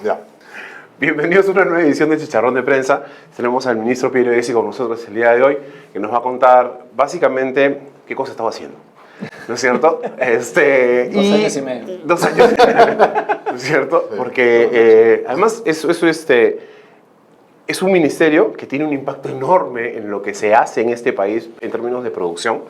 Ya. Bienvenidos a una nueva edición de Chicharrón de Prensa. Tenemos al ministro Piero Essi con nosotros el día de hoy, que nos va a contar básicamente qué cosa estaba haciendo. ¿No es cierto? 2 años y medio. 2 años. ¿No es cierto? Sí. Porque además eso es un ministerio que tiene un impacto enorme en lo que se hace en este país en términos de producción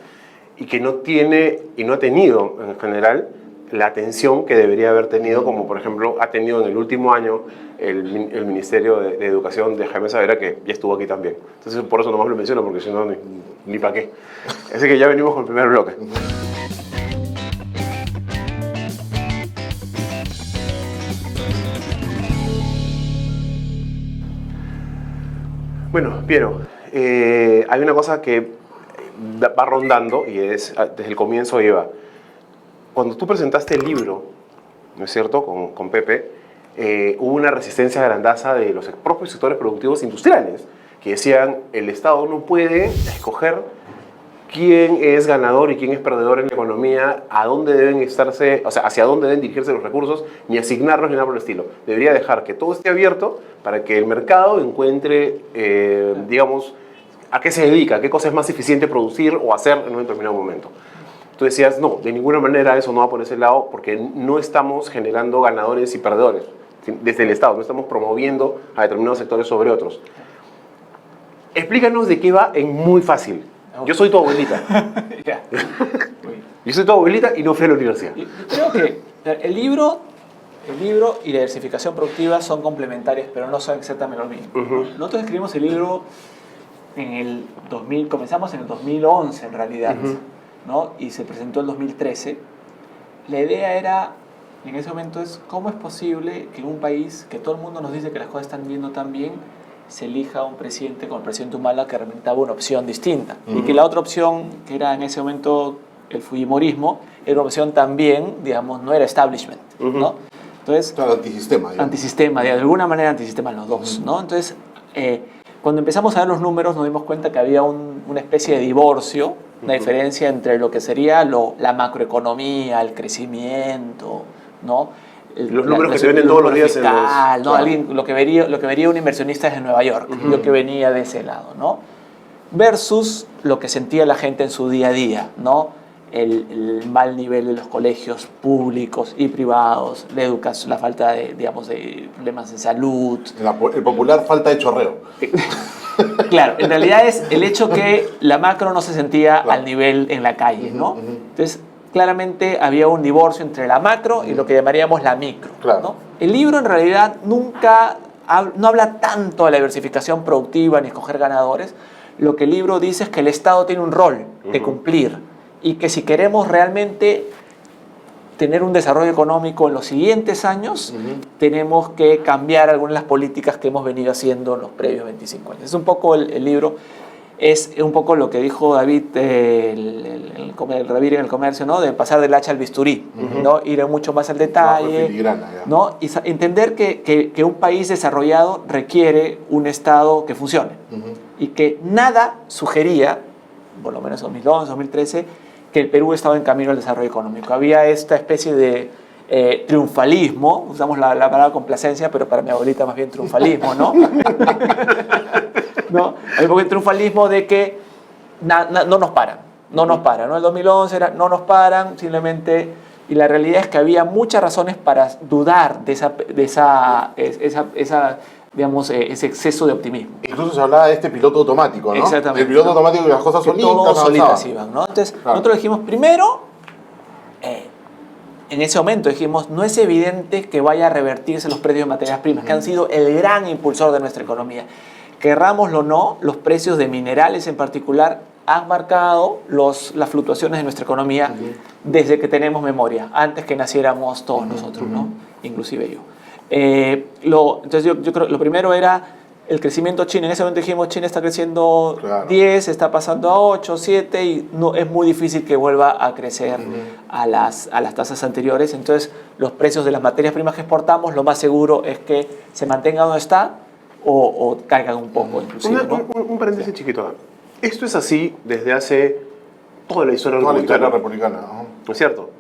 y que no tiene y no ha tenido en general la atención que debería haber tenido, como por ejemplo ha tenido en el último año el Ministerio de Educación de Jaime Savera, que ya estuvo aquí también. Entonces por eso nomás lo menciono, porque si no, ni para qué. Así que ya venimos con el primer bloque. Bueno, Piero, hay una cosa que va rondando y es, desde el comienzo lleva. Cuando tú presentaste el libro, ¿no es cierto?, con Pepe, hubo una resistencia grandaza de los propios sectores productivos industriales que decían el Estado no puede escoger quién es ganador y quién es perdedor en la economía, a dónde deben estarse, o sea, hacia dónde deben dirigirse los recursos, ni asignarlos ni nada por el estilo. Debería dejar que todo esté abierto para que el mercado encuentre, digamos, a qué se dedica, qué cosa es más eficiente producir o hacer en un determinado momento. Tú decías, no, de ninguna manera eso no va por ese lado porque no estamos generando ganadores y perdedores desde el Estado, no estamos promoviendo a determinados sectores sobre otros. Explícanos de qué va en muy fácil. Yo soy tu abuelita. Ya. Yo soy tu abuelita y no fui a la universidad. Yo creo que el libro y la diversificación productiva son complementarios, pero no son exactamente lo mismo. Nosotros escribimos el libro en el 2000, comenzamos en el 2011 en realidad, ¿no? Y se presentó en el 2013. La idea era, en ese momento, es cómo es posible que en un país que todo el mundo nos dice que las cosas están viendo tan bien, se elija un presidente como el presidente Humala que representaba una opción distinta. Y que la otra opción, que era en ese momento el fujimorismo, era una opción también, digamos, no era establishment, ¿no? Entonces, Claro, antisistema. Digamos. Antisistema, de alguna manera antisistema los dos, ¿no? Entonces, cuando empezamos a ver los números nos dimos cuenta que había una especie de divorcio, una diferencia entre lo que sería la macroeconomía, el crecimiento, ¿no? Los números que se ven todos los días en los... ¿no? Alguien, lo que vería un inversionista desde Nueva York, lo que venía de ese lado, ¿no? Versus lo que sentía la gente en su día a día, ¿no? El mal nivel de los colegios públicos y privados, la educación, la falta de, digamos, de problemas de salud. El popular falta de chorreo. Claro, en realidad es el hecho que la macro no se sentía al nivel en la calle, ¿no? Entonces, claramente había un divorcio entre la macro y lo que llamaríamos la micro, Claro. ¿no? El libro en realidad no habla tanto de la diversificación productiva ni escoger ganadores. Lo que el libro dice es que el Estado tiene un rol que cumplir y que si queremos realmente tener un desarrollo económico en los siguientes años, tenemos que cambiar algunas de las políticas que hemos venido haciendo en los previos 25 años. Es un poco el libro, es un poco lo que dijo David, el Ravir en el comercio, ¿no? De pasar del hacha al bisturí, ¿no? Ir mucho más al detalle, ¿no? Y entender que un país desarrollado requiere un Estado que funcione y que nada sugería, por lo menos en 2011, 2013, que el Perú estaba en camino al desarrollo económico. Había esta especie de triunfalismo, usamos la palabra complacencia, pero para mi abuelita más bien triunfalismo, ¿no? ¿No? Hay un poco de triunfalismo de que no nos paran, ¿no? El 2011 era no nos paran, simplemente, y la realidad es que había muchas razones para dudar de digamos, ese exceso de optimismo. Incluso se hablaba de este piloto automático, ¿no? Exactamente. El piloto automático que las cosas solitas iban, ¿no? Entonces, nosotros dijimos, primero, en ese momento dijimos, no es evidente que vaya a revertirse los precios de materias primas, que han sido el gran impulsor de nuestra economía. Querrámoslo o no, los precios de minerales en particular han marcado las fluctuaciones de nuestra economía desde que tenemos memoria, antes que naciéramos todos nosotros, ¿no? Inclusive yo. Entonces yo creo que lo primero era el crecimiento chino. En ese momento dijimos, China está creciendo 10, está pasando a 8, 7 y no, es muy difícil que vuelva a crecer a las tasas anteriores. Entonces los precios de las materias primas que exportamos, lo más seguro es que se mantengan donde está o caigan un poco inclusive, ¿no? Un paréntesis chiquito. Esto es así desde hace toda la historia republicana. ¿No? ¿No es cierto?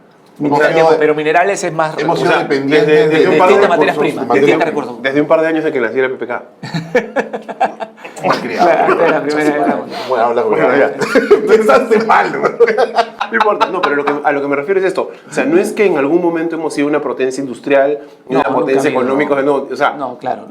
Pero minerales es más... Hemos sido o sea, dependientes desde un par de distintas materias recursos, primas, distintos recursos. Desde un par de años de que nací el PPK. Claro, esta es la primera guerra mundial. Bueno, habla con Bueno, ya. Pensaste mal, ¿no? No importa, no, pero a lo que me refiero es esto. O sea, no es que en algún momento hemos sido una potencia industrial, una potencia económica, no. O sea, No, claro.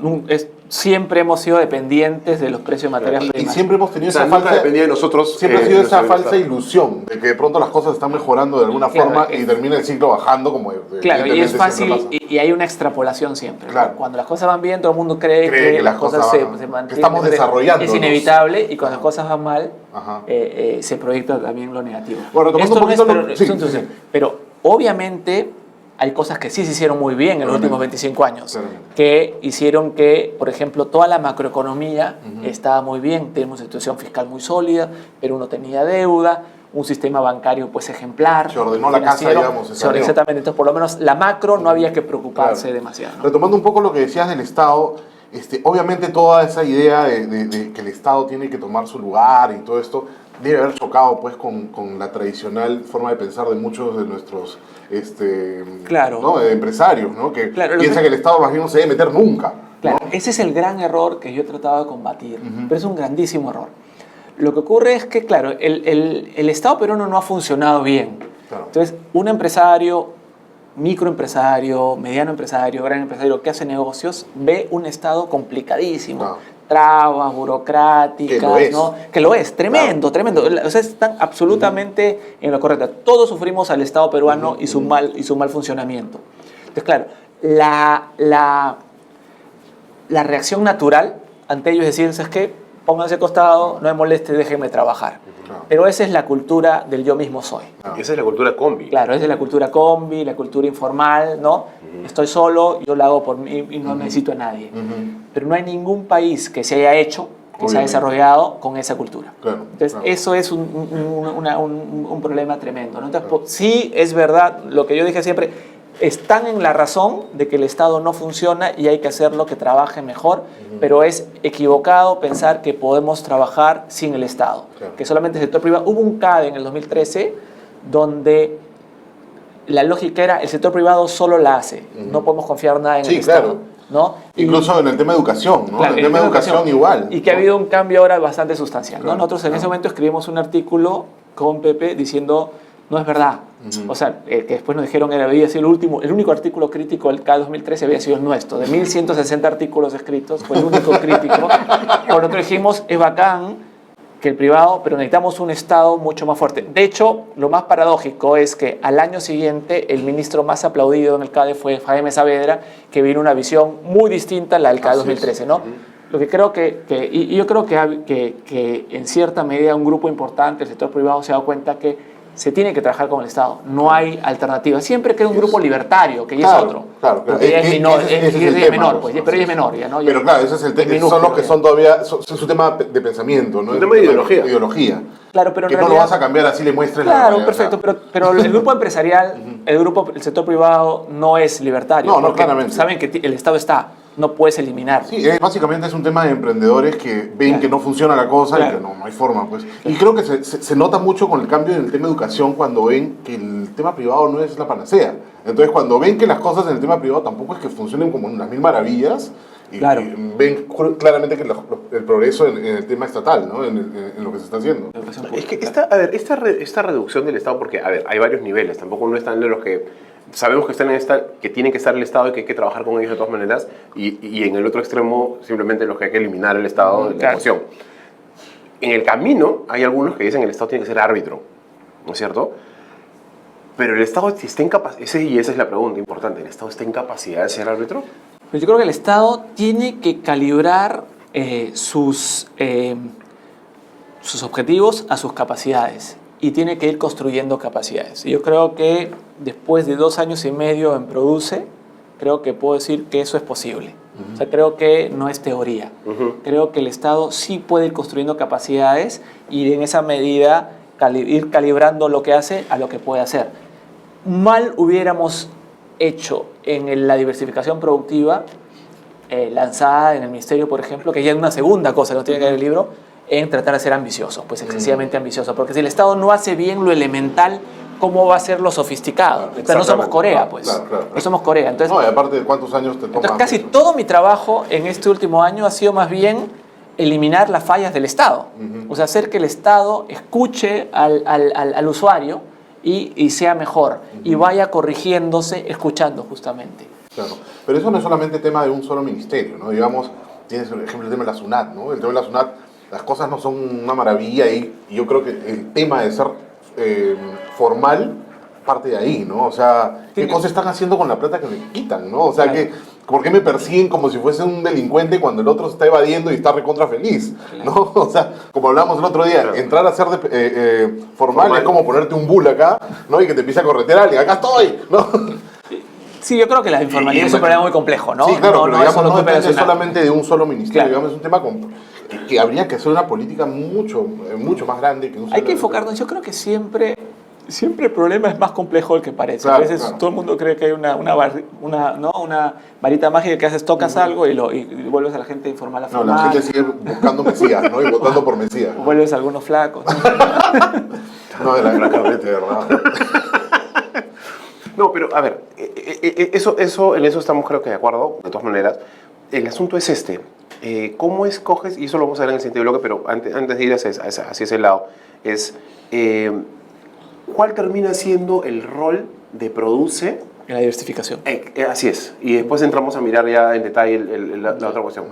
Siempre hemos sido dependientes de los precios de materias Y primas. siempre hemos tenido o sea, esa nunca falsa... dependía de nosotros. Siempre ha sido esa nuestro falsa bienestar. ilusión de que de pronto las cosas están mejorando de alguna Claro, forma y termina el ciclo bajando como Claro, y es evidentemente fácil siempre pasa. y hay una extrapolación siempre. Claro. Cuando las cosas van bien, todo el mundo cree que las cosas se mantienen. que estamos desarrollando. Es inevitable y cuando las cosas van mal, Ajá. se proyecta también lo negativo. Bueno, tomando Esto un poquito no lo- es, sí, pero, sí, sí. pero obviamente hay cosas que sí se hicieron muy bien en los últimos 25 años, Claramente. que hicieron que, por ejemplo, toda la macroeconomía estaba muy bien. Tenemos una situación fiscal muy sólida, Perú no tenía deuda, un sistema bancario pues ejemplar. Se ordenó la casa, financiero, digamos, se saneó. exactamente. Entonces, por lo menos la macro no había que preocuparse Claro. demasiado, ¿no? Retomando un poco lo que decías del Estado, obviamente toda esa idea de que el Estado tiene que tomar su lugar y todo esto debe haber chocado pues con la tradicional forma de pensar de muchos de nuestros Claro. ¿no? Empresarios, ¿no? Que Claro, lo piensan que- que el Estado más bien no se debe meter nunca. Claro, ese es el gran error que yo he tratado de combatir, pero es un grandísimo error. Lo que ocurre es que, claro, el Estado peruano no ha funcionado bien. Claro. Entonces, un empresario, microempresario, mediano empresario, gran empresario que hace negocios, ve un Estado complicadísimo. Claro. Trabas burocráticas, Que lo es. ¿no? Que lo es, tremendo, Claro. tremendo. O sea, están absolutamente en lo correcto. Todos sufrimos al Estado peruano y su mal funcionamiento. Entonces, claro, la reacción natural ante ello es decir, ¿sabes qué? Pónganse de costado, no me moleste, déjenme trabajar. Claro. Pero esa es la cultura del yo mismo soy. Y esa es la cultura combi. Claro, esa es la cultura combi, la cultura informal, ¿no? Estoy solo, yo lo hago por mí y no necesito a nadie. Pero no hay ningún país que se haya hecho, que se haya Obviamente. desarrollado con esa cultura. Claro, Entonces, claro. eso es un problema tremendo, ¿no? Entonces, sí es verdad, lo que yo dije siempre, están en la razón de que el Estado no funciona y hay que hacerlo que trabaje mejor, pero es equivocado pensar que podemos trabajar sin el Estado, Claro. que solamente el sector privado. Hubo un CADE en el 2013 donde la lógica era el sector privado solo la hace, no podemos confiar nada en Sí, el Estado. claro. ¿No? Incluso en el tema de educación, ¿no? Claro, en el tema de educación igual. Y que ha habido un cambio ahora bastante sustancial. ¿no? Claro, Nosotros en ese momento escribimos un artículo con Pepe diciendo, no es verdad. O sea, que después nos dijeron que había sido el único artículo crítico del CAD 2013 había sido el nuestro. De 1160 artículos escritos, fue el único crítico. Por nosotros dijimos, es bacán que el privado, pero necesitamos un Estado mucho más fuerte. De hecho, lo más paradójico es que al año siguiente el ministro más aplaudido en el CADE fue Jaime Saavedra, que vino una visión muy distinta a la del CADE Así 2013, es. ¿no? Lo que creo y yo creo que en cierta medida un grupo importante del sector privado se ha dado cuenta que se tiene que trabajar con el Estado. No hay alternativa. Siempre queda un grupo libertario, que ya Claro, es otro. claro, claro. Porque ya es menor, Ese es el es tema, menor, pues, pues, ¿no? pero Sí, ya es menor. Ya, ¿no? Pero claro, ese es el tema. Son los que son todavía, es su tema de pensamiento, ¿no? Un tema de ideología. Ideología. Claro, pero en que no lo realidad- vas a cambiar así le muestres la Claro, realidad, perfecto, o sea. pero el grupo empresarial, el sector privado no es libertario. No, porque claramente. saben que el Estado está, no puedes eliminar. Sí, básicamente es un tema de emprendedores que ven Claro. que no funciona la cosa Claro. y que no hay forma, pues. Y creo que se nota mucho con el cambio en el tema de educación cuando ven que el tema privado no es la panacea. Entonces, cuando ven que las cosas en el tema privado tampoco es que funcionen como las mil maravillas, y Claro. ven claramente que el progreso en el tema estatal, ¿no? En lo que se está haciendo. Educación Es que pública. esta reducción del Estado, porque, a ver, hay varios niveles, tampoco no están de los que sabemos que están que tienen que estar el Estado y que hay que trabajar con ellos de todas maneras, y en el otro extremo simplemente los que hay que eliminar el Estado de la Claro. ecuación. En el camino hay algunos que dicen que el Estado tiene que ser árbitro, ¿no es cierto? Pero el Estado está y esa es la pregunta importante, ¿el Estado está en capacidad de ser árbitro? Pero yo creo que el Estado tiene que calibrar sus objetivos a sus capacidades y tiene que ir construyendo capacidades. Y yo creo que después de 2 años y medio en Produce, creo que puedo decir que eso es posible. O sea, creo que no es teoría. Creo que el Estado sí puede ir construyendo capacidades y en esa medida ir calibrando lo que hace a lo que puede hacer. Mal hubiéramos hecho en la diversificación productiva lanzada en el Ministerio, por ejemplo, que ya es una segunda cosa que no tiene que ver el libro, en tratar de ser ambicioso, pues excesivamente ambicioso. Porque si el Estado no hace bien lo elemental ¿cómo va a ser lo sofisticado? Pero no somos Exactamente. Corea, pues. Claro. No somos Corea. Entonces, No, y aparte de cuántos años te toma. entonces casi todo mi trabajo en este último año ha sido más bien eliminar las fallas del Estado. O sea, hacer que el Estado escuche al usuario y sea mejor. Y vaya corrigiéndose, escuchando justamente. Claro. Pero eso no es solamente tema de un solo ministerio, ¿no? Digamos, tienes, por ejemplo, el tema de la SUNAT, ¿no? El tema de la SUNAT, las cosas no son una maravilla y yo creo que el tema de ser formal parte de ahí, ¿no? O sea, ¿qué cosas están haciendo con la plata que me quitan, ¿no? O sea, Claro. ¿por qué me persiguen como si fuese un delincuente cuando el otro se está evadiendo y está recontra feliz, ¿no? O sea, como hablábamos el otro día, Claro. entrar a ser formal es como ponerte un bull acá, ¿no? Y que te empiece a corretear alguien, acá estoy, ¿no? Sí, yo creo que la informalidad es un problema muy complejo, ¿no? Sí, claro, pero es digamos, solo no depende operacional. solamente de un solo ministerio, Claro. digamos, es un tema que habría que hacer una política mucho más grande que un Hay solo- que enfocarnos, yo creo que siempre el problema es más complejo del que parece. Claro, A veces claro. todo el mundo cree que hay una varita mágica que haces, tocas algo y vuelves a la gente informal a No, la formal, gente sigue buscando Mesías, ¿no? Y votando por Mesías. vuelves a algunos flacos, ¿no? No, de la carrete, de verdad. No, pero a ver, en eso estamos creo que de acuerdo, de todas maneras. El asunto es este. ¿Cómo escoges? Y eso lo vamos a ver en el siguiente bloque, pero antes de ir hacia ese lado, es ¿cuál termina siendo el rol de Produce? En la diversificación. Así es. Y después entramos a mirar ya en detalle la otra cuestión.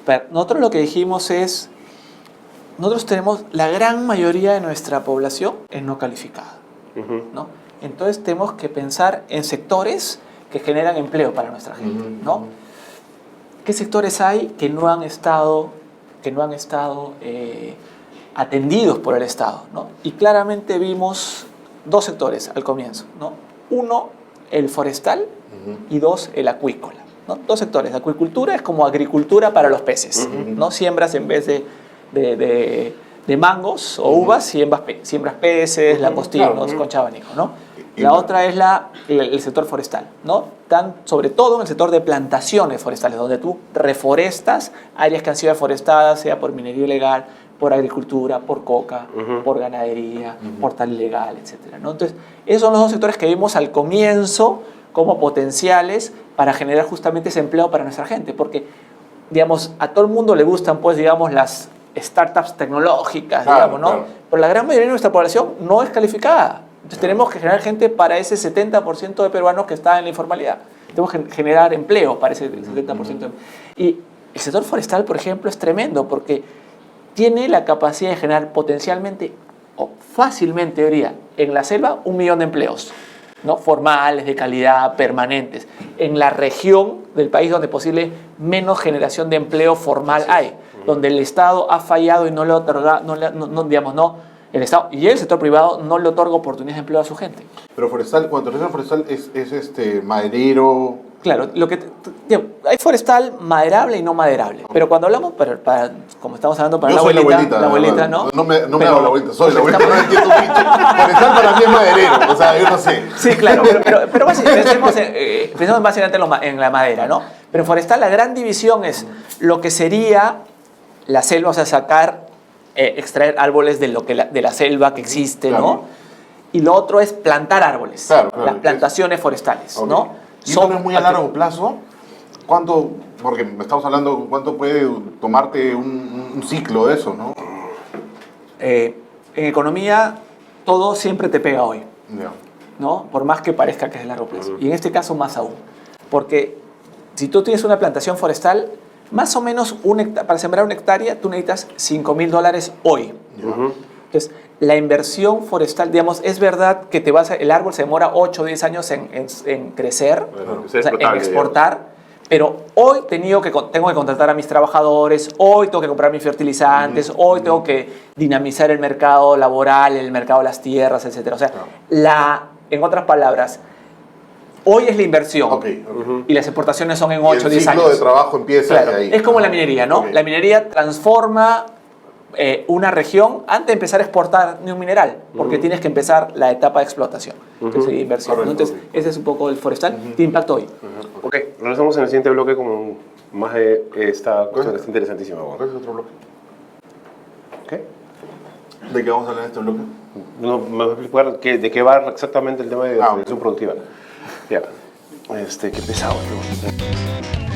Pero nosotros lo que dijimos es, nosotros tenemos la gran mayoría de nuestra población es no calificada, Ujú. ¿no? Entonces tenemos que pensar en sectores que generan empleo para nuestra gente, ¿no? ¿Qué sectores hay que no han estado atendidos por el Estado, ¿no? Y claramente vimos dos sectores al comienzo, ¿no? Uno, el forestal, y dos, el acuícola, ¿no? Dos sectores. Acuicultura es como agricultura para los peces, ¿no? Siembras en vez de mangos o uvas, siembras peces, langostinos, Claro. concha de abanico, ¿no? La otra es el sector forestal, ¿no? Sobre todo en el sector de plantaciones forestales, donde tú reforestas áreas que han sido deforestadas, sea por minería ilegal, por agricultura, por coca, por ganadería, por tal ilegal, etc., ¿no? Entonces, esos son los dos sectores que vimos al comienzo como potenciales para generar justamente ese empleo para nuestra gente, porque, digamos, a todo el mundo le gustan, pues, digamos, las startups tecnológicas, Claro, digamos, ¿no? claro. Pero la gran mayoría de nuestra población no es calificada. Entonces tenemos que generar gente para ese 70% de peruanos que está en la informalidad. Tenemos que generar empleo para ese 70%. Y el sector forestal, por ejemplo, es tremendo porque tiene la capacidad de generar potencialmente o fácilmente, diría, en la selva 1 millón de empleos, ¿no? Formales, de calidad, permanentes. En la región del país donde posible menos generación de empleo formal hay, donde el Estado ha fallado y no le otorga, el Estado y el sector privado no le otorga oportunidades de empleo a su gente. Pero forestal, cuando te refieres a forestal, es maderero. Claro, hay forestal maderable y no maderable. Pero cuando hablamos, como estamos hablando para Yo la soy abuelita, ¿no? No me Pero- hago la abuelita, soy la abuelita, no entiendo un bicho. Forestal para mí es maderero, o sea, yo no sé. Sí, claro, pero pensemos básicamente en la madera, ¿no? Pero en forestal la gran división es lo que sería la selva, o sea, extraer árboles de la selva que existe, Claro. ¿no? Y lo otro es plantar árboles, Claro. las plantaciones forestales, Ok. ¿no? ¿Y eso no es muy a largo plazo? ¿Cuánto, porque me estamos hablando, cuánto puede tomarte un ciclo de eso, ¿no? En economía todo siempre te pega hoy, Ya. ¿no? Por más que parezca que es de largo plazo. Y en este caso más aún. Porque si tú tienes una plantación forestal, más o menos para sembrar 1 hectárea tú necesitas $5,000 hoy. Entonces, la inversión forestal, digamos, es verdad que el árbol se demora 8 o 10 años en crecer, Bueno, o sea, en exportar, pero hoy tengo que contratar a mis trabajadores, hoy tengo que comprar mis fertilizantes, hoy tengo que dinamizar el mercado laboral, el mercado de las tierras, etc. O sea, en otras palabras, hoy es la inversión Ok. y las exportaciones son en Y 8 o el 10 ciclo años. de trabajo empieza Claro, de ahí. es como la minería, ¿no? Ok. La minería transforma una región antes de empezar a exportar ni un mineral, porque tienes que empezar la etapa de explotación, entonces, de inversión. ¿no? Correcto. Entonces, ese es un poco el forestal, tiene impacto hoy. Ok, regresamos en el siguiente bloque con más de esta cuestión que está interesantísima. ¿Cuál es otro bloque? Ok. ¿De qué vamos a hablar en este bloque? No, me voy a explicar de qué va exactamente el tema de Ah, organización productiva. Ya. Qué pesado. ¿No?